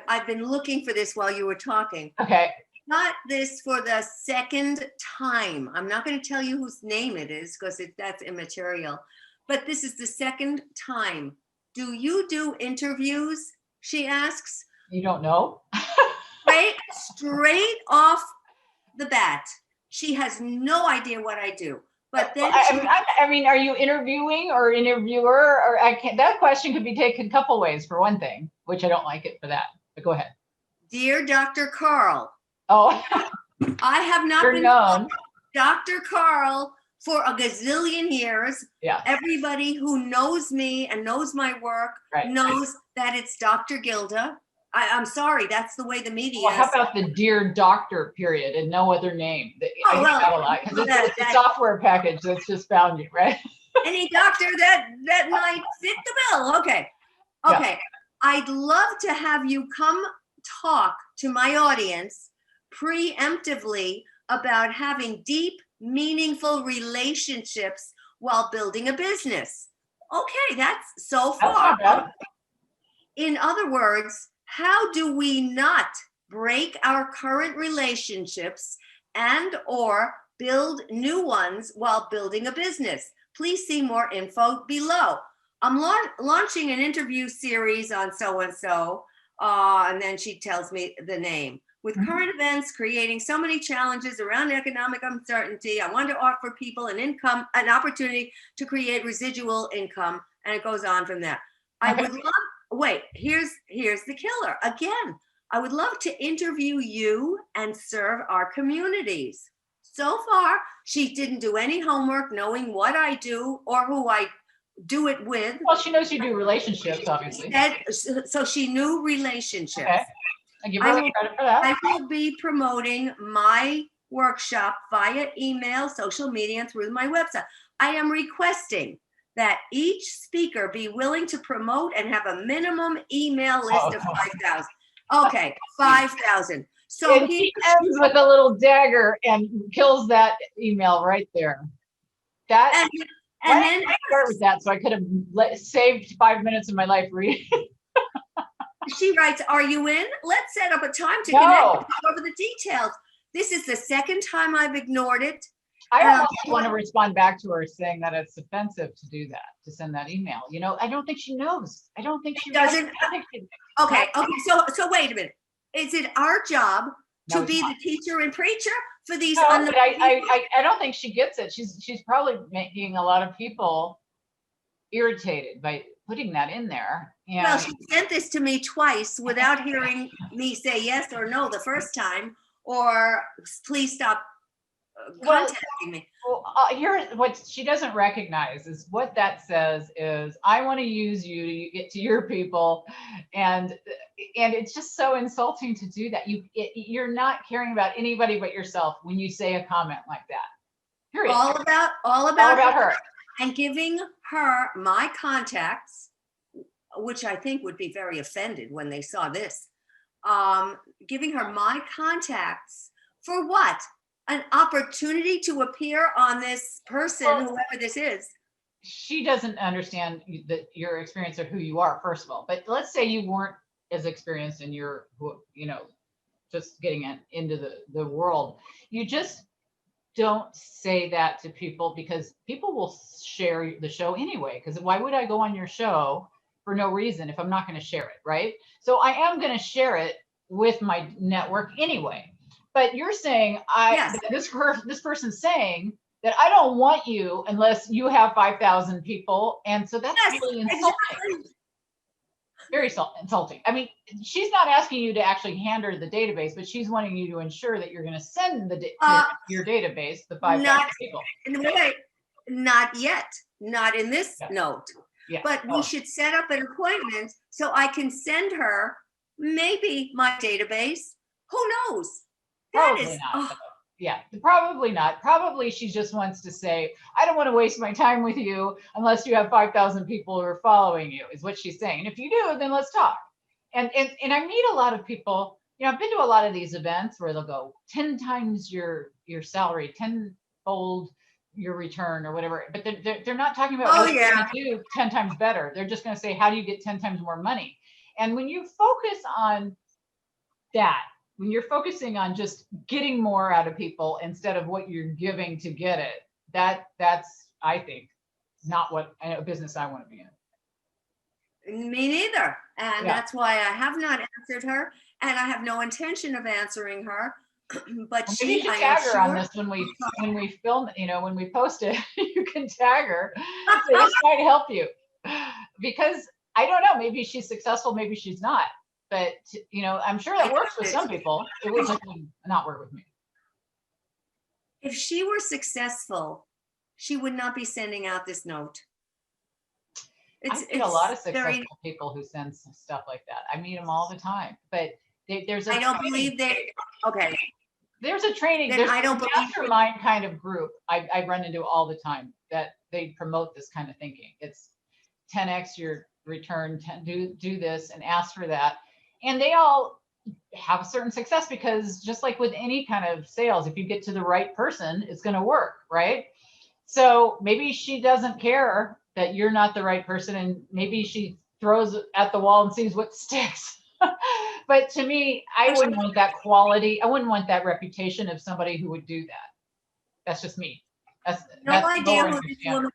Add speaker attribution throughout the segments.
Speaker 1: I've been looking for this while you were talking.
Speaker 2: Okay.
Speaker 1: Got this for the second time. I'm not going to tell you whose name it is because that's immaterial. But this is the second time. Do you do interviews? She asks.
Speaker 2: You don't know?
Speaker 1: Straight off the bat. She has no idea what I do. But then
Speaker 2: I mean, are you interviewing or interviewer? Or I can't. That question could be taken a couple ways. For one thing, which I don't like it for that. But go ahead.
Speaker 1: Dear Dr. Carl.
Speaker 2: Oh,
Speaker 1: I have not
Speaker 2: you're
Speaker 1: been
Speaker 2: known.
Speaker 1: Dr. Carl for a gazillion years.
Speaker 2: Yeah.
Speaker 1: Everybody who knows me and knows my work knows that it's Dr. Gilda. I'm sorry, that's the way the media
Speaker 2: Well, how about the Dear Doctor period and no other name? I hear that a lot because it's a software package that's just found you, right?
Speaker 1: Any doctor that might fit the bill. Okay. Yeah. I'd love to have you come talk to my audience preemptively about having deep, meaningful relationships while building a business. Okay, that's so far. In other words, how do we not break our current relationships and or build new ones while building a business? Please see more info below. I'm launching an interview series on so-and-so, and then she tells me the name. With current events creating so many challenges around economic uncertainty, I want to offer people an opportunity to create residual income, and it goes on from there. I would love, wait, here's the killer. Again, I would love to interview you and serve our communities. So far, she didn't do any homework knowing what I do or who I do it with.
Speaker 2: Well, she knows you do relationships, obviously.
Speaker 1: So she knew relationships. Okay.
Speaker 2: I give her credit for that.
Speaker 1: I will be promoting my workshop via email, social media, and through my website. I am requesting that each speaker be willing to promote and have a minimum email list of 5,000. Okay, 5,000. So
Speaker 2: he ends with a little dagger and kills that email right there. That and then I start with that, so I could have saved 5 minutes of my life reading.
Speaker 1: She writes, "Are you in? Let's set up a time to connect and go over the details." This is the second time I've ignored it.
Speaker 2: I almost want to respond back to her saying that it's offensive to do that, to send that email. You know, I don't think she knows. I don't think she
Speaker 1: doesn't. Okay. So wait a minute. Is it our job to be the teacher and preacher for these?
Speaker 2: No, but I don't think she gets it. She's probably making a lot of people irritated by putting that in there. And
Speaker 1: well, she sent this to me twice without hearing me say yes or no the first time, or please stop contacting me.
Speaker 2: Well, here, what she doesn't recognize is what that says is, I want to use you to get to your people, and it's just so insulting to do that. You're not caring about anybody but yourself when you say a comment like that. Period.
Speaker 1: All about her. And giving her my contacts, which I think would be very offended when they saw this. Giving her my contacts for what? An opportunity to appear on this person, whoever this is.
Speaker 2: She doesn't understand your experience or who you are, first of all. But let's say you weren't as experienced in your, just getting into the world. You just don't say that to people, because people will share the show anyway. Because why would I go on your show for no reason if I'm not going to share it, right? So I am going to share it with my network anyway. But you're saying this person's saying that I don't want you unless you have 5,000 people, and so that's really insulting. Exactly. Very insulting. I mean, she's not asking you to actually hand her the database, but she's wanting you to ensure that you're going to send your database the 5,000 people.
Speaker 1: Not yet. Not in this note. Yeah. But we should set up an appointment so I can send her maybe my database. Who knows?
Speaker 2: Probably not. Yeah, probably not. Probably she just wants to say, I don't want to waste my time with you unless you have 5,000 people who are following you, is what she's saying. And if you do, then let's talk. And I meet a lot of people, I've been to a lot of these events where they'll go 10 times your salary, 10-fold your return or whatever. But they're not talking about what you're going to do 10 times better. They're just going to say, how do you get 10 times more money? And when you focus on that, when you're focusing on just getting more out of people instead of what you're giving to get it, that's, I think, not what a business I want to be in.
Speaker 1: Me neither. And
Speaker 2: Yeah.
Speaker 1: that's why I have not answered her, and I have no intention of answering her. But
Speaker 2: Well, maybe you
Speaker 1: she,
Speaker 2: should
Speaker 1: I am
Speaker 2: tag her on
Speaker 1: sure.
Speaker 2: this when we film, when we post it, you can tag her. So this might help you, because I don't know, maybe she's successful, maybe she's not. But I'm sure that works with some people. It would just not work with me.
Speaker 1: If she were successful, she would not be sending out this note.
Speaker 2: I meet a lot of successful people who send some stuff like that. I meet them all the time, but there's a
Speaker 1: I don't believe they. Okay.
Speaker 2: There's a training.
Speaker 1: Then
Speaker 2: There's
Speaker 1: I
Speaker 2: a
Speaker 1: don't believe
Speaker 2: mastermind kind of group I run into all the time that they promote this kind of thinking. It's 10x your return, do this and ask for that. And they all have a certain success, because just like with any kind of sales, if you get to the right person, it's going to work, right? So maybe she doesn't care that you're not the right person, and maybe she throws it at the wall and sees what sticks. But to me, I wouldn't want that quality. I wouldn't want that reputation of somebody who would do that. That's just me. That's
Speaker 1: idea who this woman.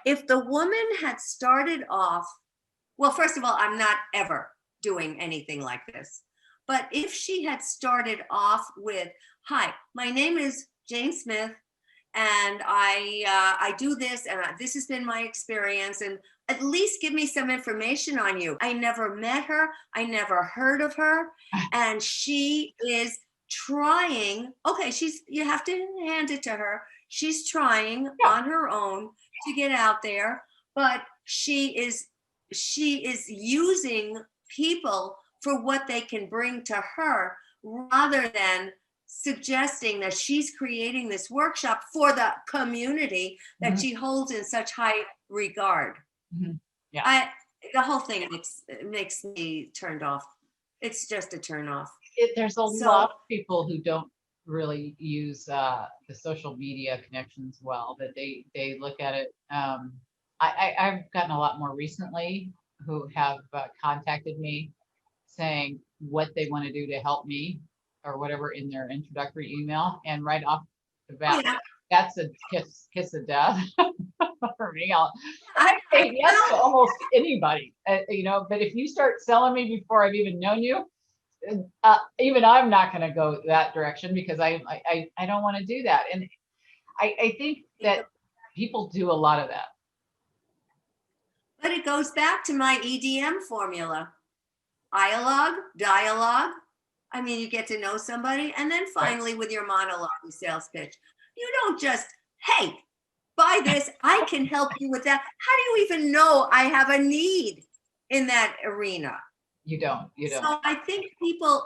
Speaker 1: If the woman had started off, well, first of all, I'm not ever doing anything like this. But if she had started off with, "Hi, my name is Jane Smith, and I do this, and this has been my experience, and at least give me some information on you. I never met her. I never heard of her. And she is trying." Okay, you have to hand it to her. She's trying on her own to get out there, but she is using people for what they can bring to her, rather than suggesting that she's creating this workshop for the community that she holds in such high regard.
Speaker 2: Yeah.
Speaker 1: The whole thing makes me turned off. It's just a turn off.
Speaker 2: There's a lot of people who don't really use the social media connections well, but they look at it. I've gotten a lot more recently who have contacted me saying what they want to do to help me or whatever in their introductory email, and right off the bat, that's a kiss of death for me. I say yes to almost anybody, but if you start selling me before I've even known you, even I'm not going to go that direction, because I don't want to do that. And I think that people do a lot of that.
Speaker 1: But it goes back to my EDM formula. Dialogue. I mean, you get to know somebody, and then finally with your monologue, your sales pitch. You don't just, "Hey, buy this. I can help you with that." How do you even know I have a need in that arena?
Speaker 2: You don't.
Speaker 1: So I think people,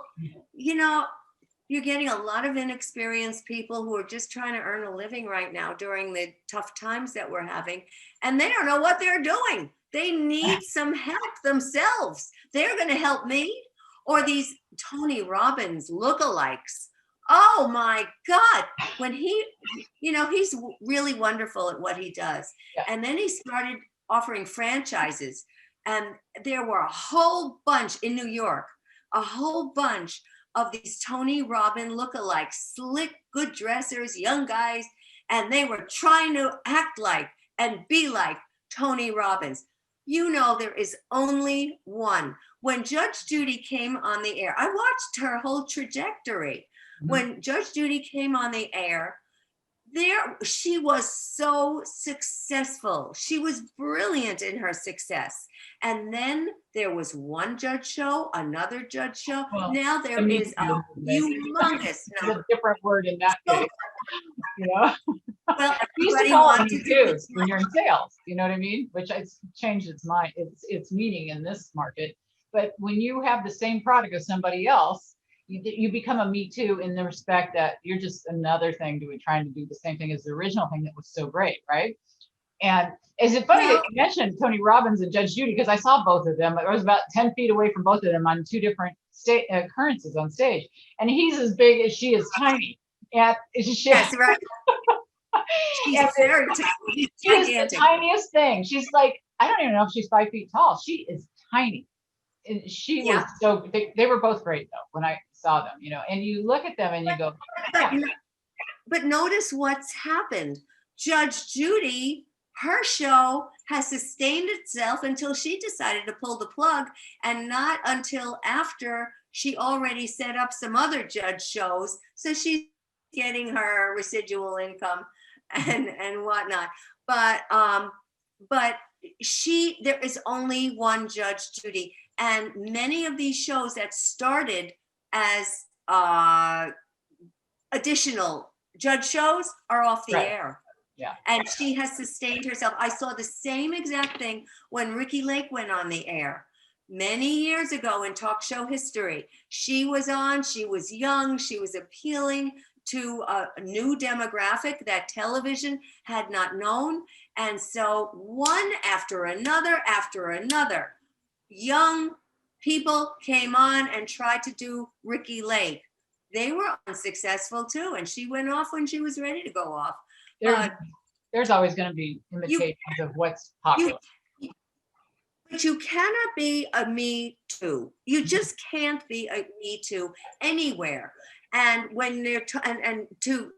Speaker 1: you're getting a lot of inexperienced people who are just trying to earn a living right now during the tough times that we're having, and they don't know what they're doing. They need some help themselves. They're going to help me. Or these Tony Robbins lookalikes. Oh my God. When he's really wonderful at what he does.
Speaker 2: Yeah.
Speaker 1: And then he started offering franchises. And there were a whole bunch in New York, a whole bunch of these Tony Robbins lookalikes, slick, good dressers, young guys. And they were trying to act like and be like Tony Robbins. There is only one. When Judge Judy came on the air, I watched her whole trajectory. When Judge Judy came on the air, she was so successful. She was brilliant in her success. And then there was one judge show, another judge show.
Speaker 2: Well,
Speaker 1: now there is a humongous number.
Speaker 2: A different word in that case.
Speaker 1: Well,
Speaker 2: you used to call it Me Too when you're in sales, you know what I mean? Which it's changed its meaning in this market. But when you have the same product as somebody else, you become a Me Too in the respect that you're just another thing trying to do the same thing as the original thing that was so great, right? And is it funny that you mentioned Tony Robbins and Judge Judy, because I saw both of them. I was about 10 feet away from both of them on two different occurrences on stage. And he's as big as she is tiny. And
Speaker 1: that's right. She's very tiny.
Speaker 2: She's the tiniest thing. She's like, I don't even know if she's 5 feet tall. She is tiny. and she was
Speaker 1: Yeah.
Speaker 2: so, they were both great though, when I saw them, and you look at them and you go,
Speaker 1: But,
Speaker 2: yeah,
Speaker 1: but notice what's happened. Judge Judy, her show has sustained itself until she decided to pull the plug, and not until after she already set up some other judge shows. So she's getting her residual income and whatnot. But there is only one Judge Judy, and many of these shows that started as additional judge shows are off the
Speaker 2: right,
Speaker 1: air.
Speaker 2: yeah,
Speaker 1: And she has sustained herself. I saw the same exact thing when Ricky Lake went on the air many years ago in talk show history. She was on, she was young, she was appealing to a new demographic that television had not known. And so one after another, young people came on and tried to do Ricky Lake. They were unsuccessful too, and she went off when she was ready to go off.
Speaker 2: there's
Speaker 1: But
Speaker 2: there's always going to be
Speaker 1: you,
Speaker 2: imitations of what's
Speaker 1: you,
Speaker 2: popular.
Speaker 1: but you cannot be a me too. You just can't be a me too anywhere. And when they're and to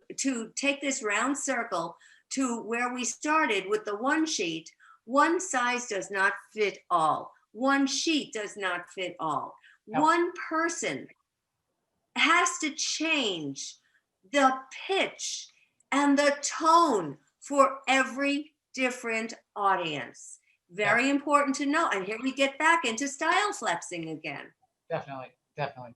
Speaker 1: take this round circle to where we started with the one sheet, one size does not fit all. One sheet does not fit all.
Speaker 2: No.
Speaker 1: One person has to change the pitch and the tone for every different audience. Very important to know. And here we get back into style flexing again.
Speaker 2: Definitely, definitely.